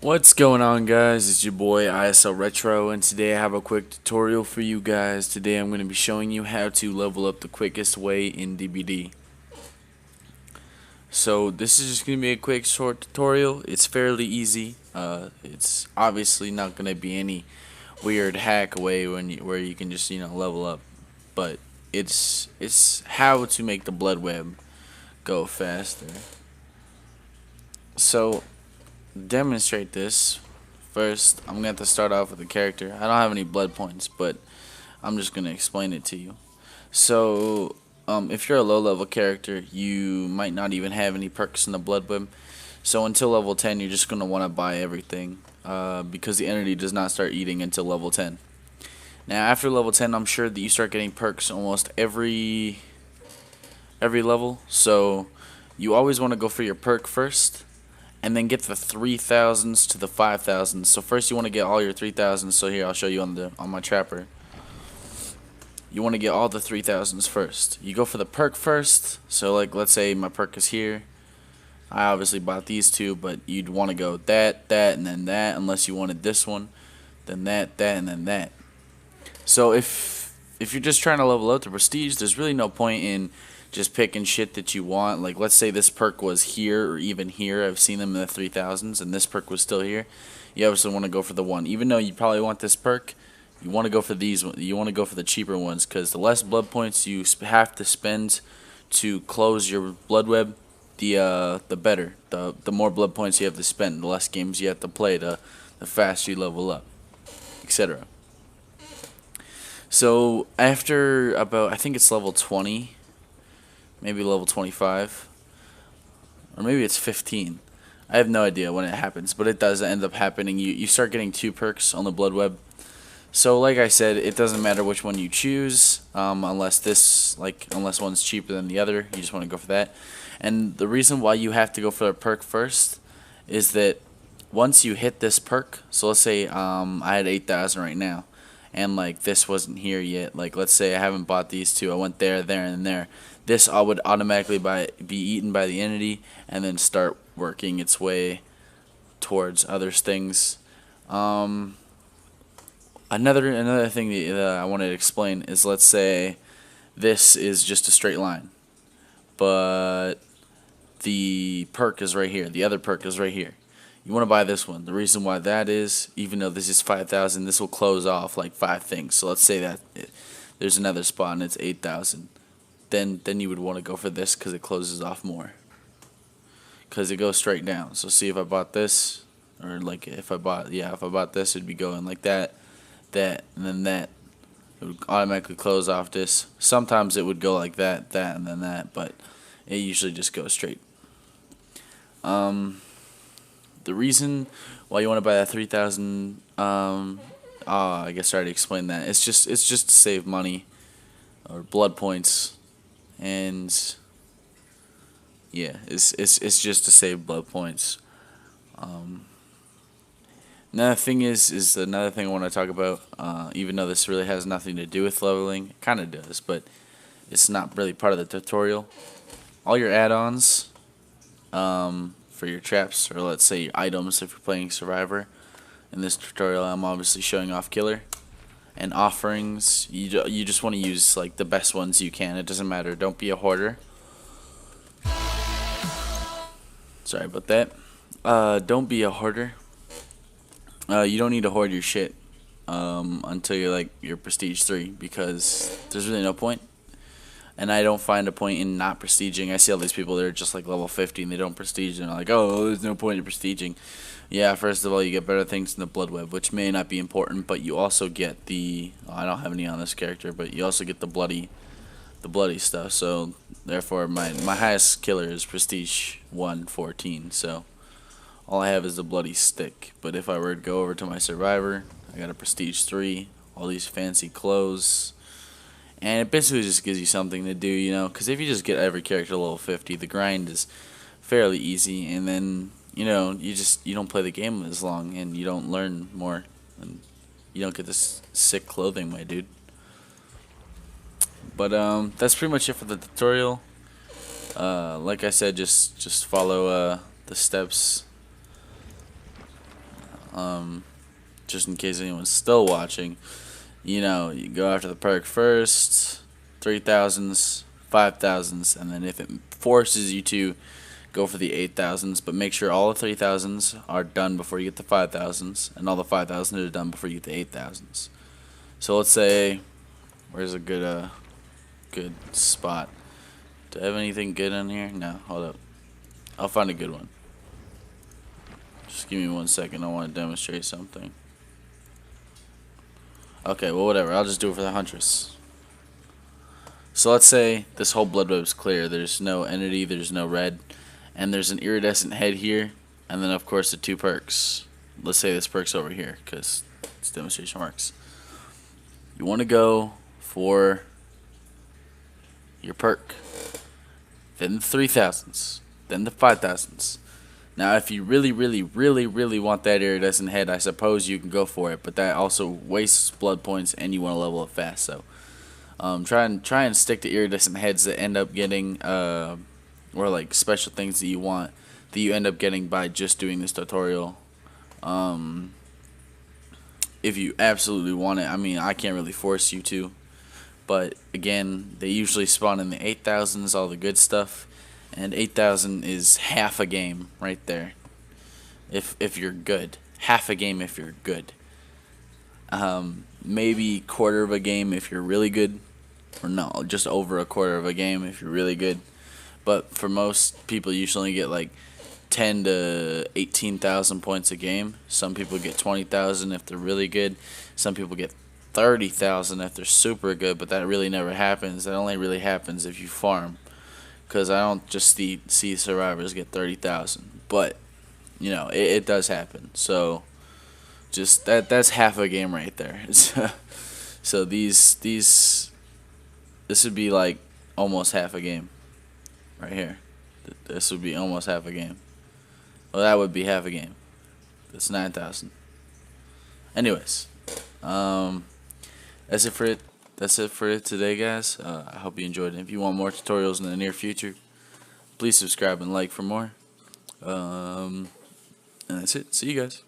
What's going on, guys? It's your boy ISL Retro, and today I have a quick tutorial for you guys. Today I'm going to be showing you how to level up the quickest way in DBD. So this is just going to be a quick short tutorial. It's fairly easy. It's obviously not going to be any weird hack way where you can just level up, but it's how to make the blood web go faster. So demonstrate this. First, I'm gonna have to start off with a character. I don't have any blood points, but I'm just gonna explain it to you. So, if you're a low level character, you might not even have any perks in the blood web. So until level 10, you're just gonna want to buy everything, because the entity does not start eating until level 10. Now, after level 10, I'm sure that you start getting perks almost every level. So you always want to go for your perk first, and then get the 3000s to the 5000s. So first you want to get all your 3000s. So here I'll show you on my trapper. You want to get all the 3000s first. You go for the perk first. So like let's say my perk is here. I obviously bought these two, but you'd want to go that, and then that, unless you wanted this one, then that, and then that. So if you're just trying to level up to prestige, there's really no point in just picking shit that you want. Like let's say this perk was here or even here. I've seen them in the 3000s, and this perk was still here. You obviously want to go for the one, even though you probably want this perk. You want to go for these. You want to go for the cheaper ones, because the less blood points you have to spend to close your blood web, the better. The more blood points you have to spend, the less games you have to play, the faster you level up, etc. So after about, I think it's level 20, maybe level 25, or maybe it's 15. I have no idea when it happens, but it does end up happening. You start getting two perks on the blood web. So like I said, it doesn't matter which one you choose, unless one's cheaper than the other. You just want to go for that. And the reason why you have to go for a perk first is that once you hit this perk, so let's say I had 8000 right now, and like this wasn't here yet. Like let's say I haven't bought these two. I went there, and there. This all would automatically be eaten by the entity, and then start working its way towards other things. Um, another thing that I wanted to explain is, let's say this is just a straight line, but the perk is right here. The other perk is right here. You want to buy this one. The reason why that is, even though this is 5000, this will close off like 5 things. So let's say that there's another spot and it's 8000. Then you would want to go for this, because it closes off more, because it goes straight down. So see, if I bought this, or like if I bought this, it'd be going like that, and then that. It would automatically close off this. Sometimes it would go like that, and then that, but it usually just goes straight. The reason why you want to buy that 3000, I guess I already explained that. It's just to save money or blood points, and yeah, it's just to save blood points. Um, Another thing is another thing I want to talk about. Even though this really has nothing to do with leveling, it kind of does, but it's not really part of the tutorial. All your add-ons, for your traps, or let's say your items if you're playing Survivor. In this tutorial, I'm obviously showing off Killer. And offerings, you just want to use like the best ones you can. It doesn't matter. Don't be a hoarder. Sorry about that. Don't be a hoarder. You don't need to hoard your shit until you're like your prestige 3, because there's really no point. And I don't find a point in not prestiging. I see all these people that are just like level 50 and they don't prestige, and they're like, oh, there's no point in prestiging. Yeah, first of all, you get better things in the blood web, which may not be important, but you also get the, I don't have any on this character, but you also get the bloody stuff. So therefore, my highest killer is prestige 114. So all I have is the bloody stick. But if I were to go over to my survivor, I got a prestige 3, all these fancy clothes. And it basically just gives you something to do, because if you just get every character to level 50, the grind is fairly easy, and then, you don't play the game as long, and you don't learn more, and you don't get this sick clothing, my dude. But that's pretty much it for the tutorial. Like I said, just follow the steps just in case anyone's still watching. You know, you go after the perk first, 3,000s, 5,000s, and then if it forces you to, go for the 8,000s, but make sure all the 3,000s are done before you get the 5,000s, and all the 5,000s are done before you get the 8,000s. So let's say, where's a good spot? Do I have anything good in here? No, hold up. I'll find a good one. Just give me 1 second. I want to demonstrate something. Okay, well, whatever. I'll just do it for the Huntress. So let's say this whole blood web is clear. There's no entity, there's no red, and there's an iridescent head here, and then of course the 2 perks. Let's say this perk's over here because it's demonstration works. You want to go for your perk, then the 3,000s, then the 5,000s. Now, if you really want that iridescent head, I suppose you can go for it, but that also wastes blood points, and you want to level up fast. So, try and stick to iridescent heads that end up getting, or like special things that you end up getting by just doing this tutorial. If you absolutely want it, I mean, I can't really force you to, but again, they usually spawn in the 8,000s, all the good stuff. And 8,000 is half a game right there. If you're good, half a game if you're good. Maybe quarter of a game if you're really good, or no, just over a quarter of a game if you're really good. But for most people, you usually get like 10 to 18,000 points a game. Some people get 20,000 if they're really good. Some people get 30,000 if they're super good, but that really never happens. That only really happens if you farm. Because I don't just see survivors get 30,000, but you know it does happen. So just that's half a game right there. So this would be like almost half a game right here. This would be almost half a game. Well, that would be half a game. That's 9,000. Anyways, that's it for it. That's it for it today, guys. I hope you enjoyed it. If you want more tutorials in the near future, please subscribe and like for more. And that's it. See you guys.